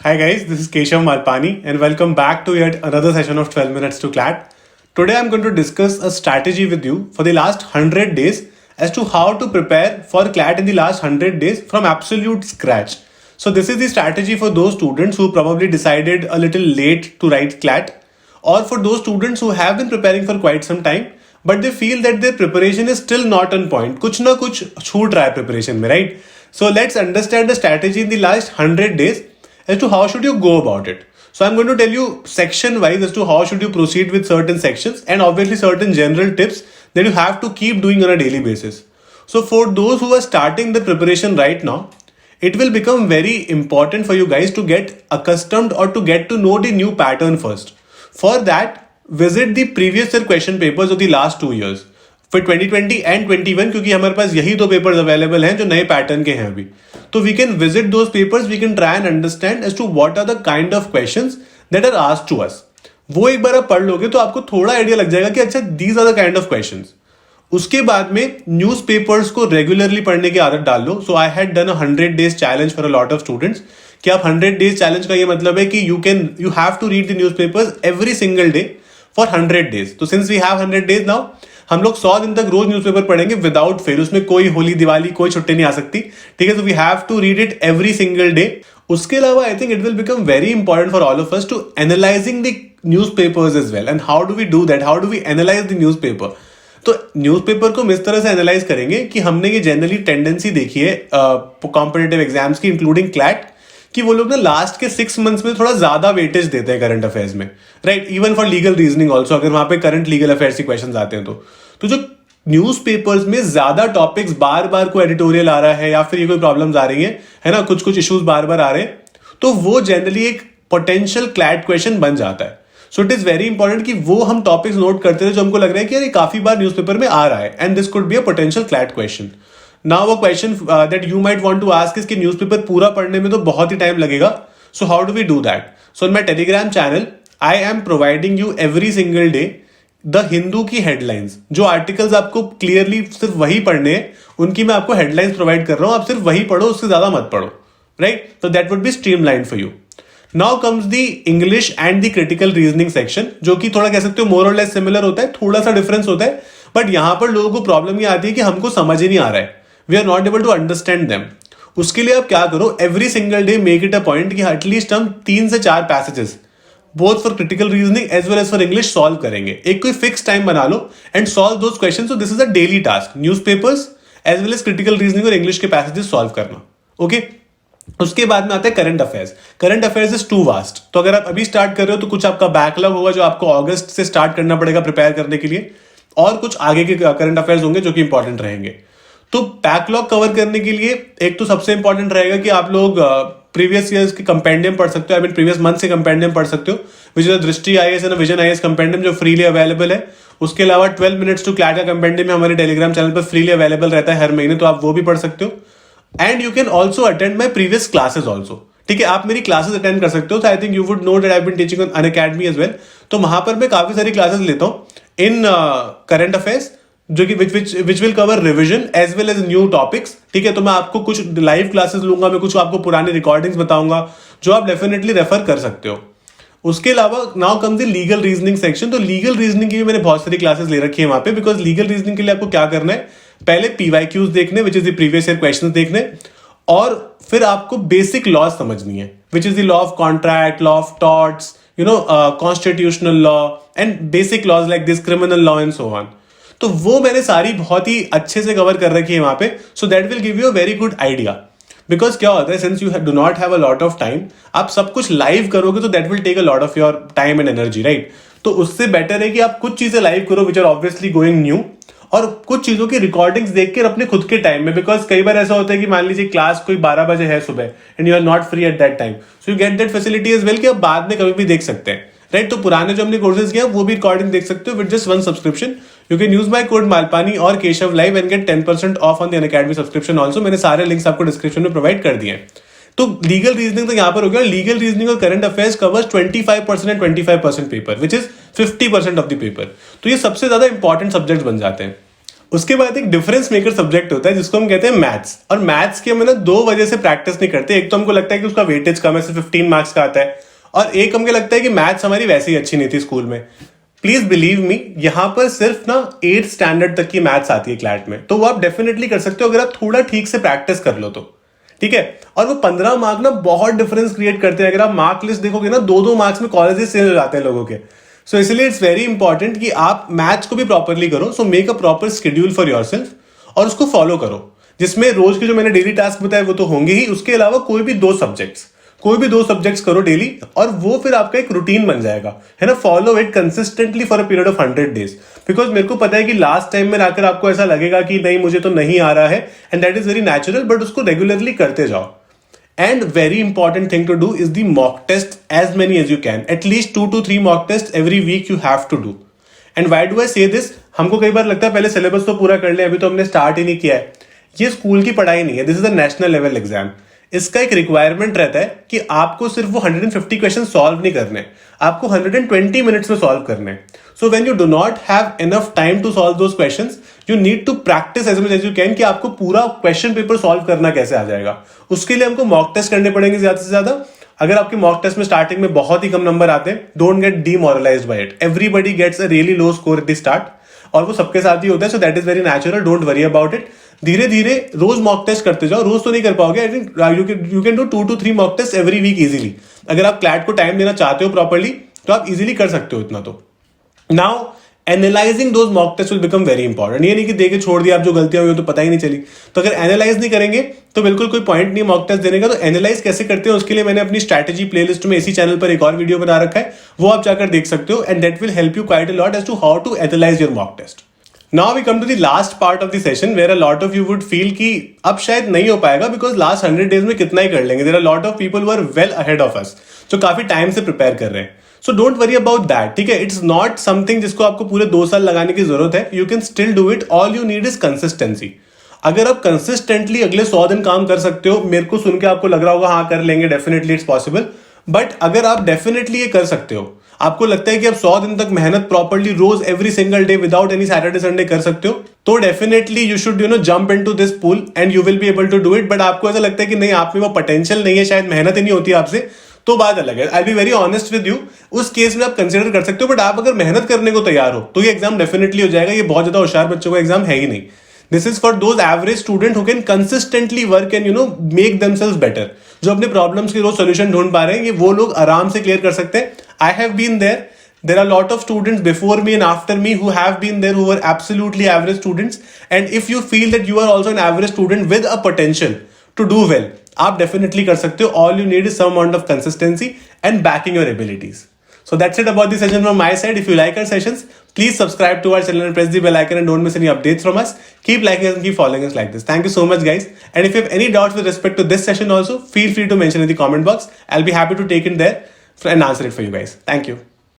Hi guys, this is Keshav Malpani and welcome back to yet another session of 12 minutes to CLAT. Today I'm going to discuss a strategy with you for the last 100 days as to how to prepare for CLAT in the last 100 days from absolute scratch. So this is the strategy for those students who probably decided a little late to write CLAT, or for those students who have been preparing for quite some time but they feel that their preparation is still not on point. कुछ ना कुछ छूट रहा है preparation में, right? So let's understand the strategy in the last 100 days as to how should you go about it. So I'm going to tell you section wise as to how should you proceed with certain sections and obviously certain general tips that you have to keep doing on a daily basis. So for those who are starting the preparation right now, it will become very important for you guys to get accustomed or to get to know the new pattern first. For that, visit the previous year question papers of the last 2 years. For 2020 and 21 क्योंकि हमारे पास यही दो papers available हैं जो नए pattern के हैं अभी, तो we can visit those papers, we can try and understand as to what are the kind of questions that are asked to us. वो एक बार आप पढ़ लोगे तो आपको थोड़ा आइडिया लग जाएगा कि अच्छा these are the kind of questions. उसके बाद में न्यूज पेपर्स को रेगुलरली पढ़ने की आदत डाल लो. So I had done a 100 days challenge for a lot of students कि आप 100 days चैलेंज का ये मतलब है कि you have to read the news papers every single day for 100 days. तो since we have 100 days now, हम लोग 100 दिन तक रोज न्यूज़पेपर पढ़ेंगे विदाउट फेल. उसमें कोई होली दिवाली कोई छुट्टी नहीं आ सकती, ठीक है. So we have to read it every single day. उसके अलावा I think it will become very important for all of us to analysing the newspapers as well. And how do we do that, how do we analyse the newspaper. तो newspaper को हम इस तरह से analyse करेंगे कि हमने ये जनरली टेंडेंसी देखी है कॉम्पिटिटिव एग्जाम्स की इंक्लूडिंग क्लैट कि वो लोग ना लास्ट के 6 months में थोड़ा ज्यादा वेटेज देते हैं करंट अफेयर्स में, right. Even for legal reasoning also, अगर वहां पे करंट लीगल अफेयर्स के क्वेश्चन आते हैं तो जो न्यूज पेपर्स में ज्यादा टॉपिक्स बार बार कोई एडिटोरियल आ रहा है या फिर ये कोई प्रॉब्लम्स आ रही है ना, कुछ इश्यूज बार बार आ रहे हैं, तो वो जनरली एक पोटेंशियल क्लैट क्वेश्चन बन जाता है. So it is very important कि वो हम टॉपिक्स नोट करते रहे जो हमको लग रहा है कि यार ये काफी बार न्यूज़पेपर में आ रहा है and this could be a potential CLAT question. Now a question that you might want to ask is कि न्यूज़पेपर पूरा पढ़ने में तो बहुत ही टाइम लगेगा. So how do we do that? So in my Telegram channel I am providing you every single day the Hindu की headlines. जो आर्टिकल्स आपको क्लियरली सिर्फ वही पढ़ने हैं उनकी मैं आपको हेडलाइंस प्रोवाइड कर रहा हूं. आप सिर्फ वही पढ़ो, उससे ज्यादा मत पढ़ो, राइट. तो that would be streamline for you. Now comes the English and the critical reasoning section, जो कि थोड़ा कह सकते हो मोर और लेस सिमिलर होता है, थोड़ा सा डिफरेंस होता है. बट यहां पर लोगों को प्रॉब्लम ये आती है कि हमको समझ ही नहीं आ रहा है, we are not able to understand them. उसके लिए आप क्या करो, every single day make it a point कि एटलीस्ट हम 3 से 4 passages both for critical reasoning as well as for English solve करेंगे. एक कोई फिक्स टाइम बना लो and solve those question. So this is a daily task, newspapers as well as critical reasoning और English के passages solve करना. Okay. उसके बाद में आता है current affairs. Current affairs is too vast. तो अगर आप अभी स्टार्ट कर रहे हो तो कुछ आपका बैकलॉग होगा जो आपको अगस्त से स्टार्ट करना पड़ेगा प्रिपेयर करने के लिए, और कुछ आगे के करंट अफेयर्स होंगे जो कि इंपॉर्टेंट रहेंगे. तो बैकलॉग कवर करने के लिए एक तो सबसे इंपॉर्टेंट रहेगा कि आप लोग प्रीवियस ईयर्स के कंपेंडियम पढ़ सकते हो, आई मीन प्रीवियस मंथ से कंपेंडियम पढ़ सकते हो, विच इज दृष्टि IAS and vision IAS compendium जो फ्रीली अवेलेबल है. उसके अलावा 12 minutes टू क्लैट का कंपेंडियम हमारे टेलीग्राम चैनल पर फ्रीली अवेलेबल रहता है हर महीने, तो आप वो भी पढ़ सकते हो. And you can also attend my previous classes also, ठीक है. आप मेरी क्लासेस अटेंड कर सकते हो. तो I think you would know that I have been teaching on Unacademy as well. तो वहां पर मैं काफी सारी क्लासेस लेता हूं इन करंट अफेयर्स, जो कि which will cover revision as well as new topics, ठीक है. तो मैं आपको कुछ लाइव क्लासेस लूंगा, मैं कुछ आपको पुरानी रिकॉर्डिंग्स बताऊंगा जो आप डेफिनेटली रेफर कर सकते हो. उसके अलावा now comes the legal reasoning section. तो लीगल रीजनिंग की भी मैंने बहुत सारी क्लासेस ले रखी है वहां पे, बिकॉज लीगल रीजनिंग के लिए आपको क्या करना है, पहले पीवाईक्यूज देखने which is the previous year questions देखने, और फिर आपको बेसिक लॉज समझनी है which is the law of contract, law of torts, you know, constitutional law and basic laws like this criminal law and so on. तो वो मैंने सारी बहुत ही अच्छे से कवर कर रखी है वहां पे. So that will give you a very good idea. Because क्या होता है, since you do not have a lot of time, आप सब कुछ लाइव करोगे तो that will take a lot of your time and energy, right. तो उससे बेटर है कि आप कुछ चीजें लाइव करो which are obviously going new, और कुछ चीजों की रिकॉर्डिंग्स देख के अपने खुद के टाइम में. बिकॉज कई बार ऐसा होता है कि मान लीजिए क्लास कोई 12 बजे है सुबह and you are not free at that time, so you get that facility as well कि आप बाद में कभी भी देख सकते हैं, राइट. तो पुराने जो हमने कोर्सेज किया वो भी रिकॉर्डिंग देख सकते हो with just 1 subscription. You can use my code Malpani और Keshav live and get 10% off on the Unacademy subscription also. मैंने सारे लिंक्स आपको डिस्क्रिप्शन में प्रोवाइड कर दिए हैं. तो लीगल रीजनिंग तो यहां पर हो गया. लीगल रीजनिंग और current affairs covers 25% and 25% paper which is 50% of the paper. तो ये सबसे ज्यादा इंपॉर्टेंट सब्जेक्ट बन जाते हैं. उसके बाद एक डिफरेंस मेकर सब्जेक्ट होता है जिसको हम कहते हैं मैथ्स। और मैथ्स की हम ना 2 वजह से प्रैक्टिस नहीं करते। एक तो हमको लगता है कि उसका वेटेज कम है, सिर्फ 15 मार्क्स का आता है, और एक हमको लगता है कि मैथ्स हमारी वैसे ही अच्छी नहीं थी स्कूल में। प्लीज बिलीव मी, यहां पर सिर्फ ना 8th स्टैंडर्ड तक की मैथ्स आती है क्लैट में, तो वो आप डेफिनेटली कर सकते हो अगर आप थोड़ा ठीक से प्रैक्टिस कर लो तो। ठीक है, और वो 15 मार्क ना बहुत डिफरेंस क्रिएट करते हैं। अगर आप मार्क लिस्ट देखोगे ना, 2-2 मार्क्स में कॉलेजेस चेंज हो जाते हैं लोगों के। सो इसलिए इट्स वेरी इंपॉर्टेंट कि आप मैथ्स को भी प्रॉपरली करो। So make a proper schedule for yourself और उसको फॉलो करो, जिसमें रोज के जो मैंने डेली टास्क बताए वो तो होंगे ही, उसके अलावा कोई भी 2 सब्जेक्ट्स करो डेली, और वो फिर आपका एक रूटीन बन जाएगा, है ना। Follow it consistently for a period of 100 days, because मेरे को पता है कि लास्ट टाइम में आकर आपको ऐसा लगेगा कि नहीं मुझे तो नहीं आ रहा है, and that is very natural, but उसको रेगुलरली करते जाओ। And very important thing to do is the mock test, as many as you can. At least 2 to 3 mock tests every week you have to do. And why do I say this? हमको कई बार लगता है पहले syllabus तो पूरा कर ले, अभी तो हमने स्टार्ट ही नहीं किया है। ये स्कूल की पढ़ाई नहीं है, this is a national level exam. इसका एक रिक्वायरमेंट रहता है कि आपको सिर्फ वो 150 क्वेश्चन सॉल्व नहीं करने, आपको 120 मिनट्स में सॉल्व करने। So when you do not have enough time to solve those questions, you need to practise as much as you can कि आपको पूरा क्वेश्चन पेपर सॉल्व करना कैसे आ जाएगा। उसके लिए हमको मॉक टेस्ट करने पड़ेंगे ज्यादा से ज्यादा। अगर आपके मॉक टेस्ट में स्टार्टिंग में बहुत ही कम नंबर आते हैं, don't get demoralised by it. Everybody gets a really low score at the start, और वो सबके साथ ही होता है। So that is very natural, don't worry about it. धीरे धीरे रोज मॉक टेस्ट करते जाओ। रोज तो नहीं कर पाओगे, I think you can do 2 to 3 mock test every week easily. अगर आप क्लैट को टाइम देना चाहते हो प्रॉपर्ली, तो आप इजीली कर सकते हो इतना। तो now analysing those mock test will become very important. ये नहीं कि देके छोड़ दिया, आप जो गलतियां हुई तो पता ही नहीं चली। तो अगर एनालाइज नहीं करेंगे तो बिल्कुल कोई पॉइंट नहीं मॉक टेस्ट देने का। तो एनालाइज कैसे करते हैं उसके लिए मैंने अपनी स्ट्रैटेजी प्लेलिस्ट में इसी चैनल पर एक और वीडियो बना रखा है, वो आप जाकर देख सकते हो, and that will help you quite a lot as to how to analyse your mock test. Now we come to the last part of the session where a lot of you would feel कि अब शायद नहीं हो पाएगा because last 100 days में कितना ही कर लेंगे। There are a lot of people who are well ahead of us, जो काफी टाइम से प्रिपेयर कर रहे हैं। So don't worry about that, ठीक है। It's not something जिसको आपको पूरे 2 साल लगाने की जरूरत है। You can still do it. All you need is consistency. अगर आप कंसिस्टेंटली अगले 100 दिन काम कर सकते हो, मेरे को सुन के आपको लग रहा होगा हाँ कर लेंगे, डेफिनेटली इट्स पॉसिबल। बट अगर आप डेफिनेटली ये कर सकते हो, आपको लगता है कि आप 100 दिन तक मेहनत प्रॉपर्ली रोज every single day without any Saturday Sunday कर सकते हो, तो definitely you should jump into this pool and you will be able to do it. But आपको ऐसा लगता है कि नहीं आप में वो पोटेंशियल नहीं है, शायद मेहनत ही नहीं होती आपसे, तो बात अलग है। I be very honest with you, उस केस में आप कंसिडर कर सकते हो। बट आप अगर मेहनत करने को तैयार हो तो ये एग्जाम डेफिनेटली हो जाएगा। ये बहुत ज्यादा होशियार बच्चों का एग्जाम है ही नहीं। This is for those average student who can consistently work and make themselves better. जो अपने प्रॉब्लम्स के रोज सोल्यूशन ढूंढ पा रहे हैं, ये वो लोग आराम से क्लियर कर सकते हैं। I have been there. There are a lot of students before me and after me who have been there, who were absolutely average students. And if you feel that you are also an average student with a potential to do well, आप definitely कर सकते हो। All you need is some amount of consistency and backing your abilities. So that's it about the session from my side. If you like our sessions, please subscribe to our channel and press the bell icon and don't miss any updates from us. Keep liking us and keep following us like this. Thank you so much, guys. And if you have any doubts with respect to this session also, feel free to mention in the comment box. I'll be happy to take it there and answer it for you guys. Thank you.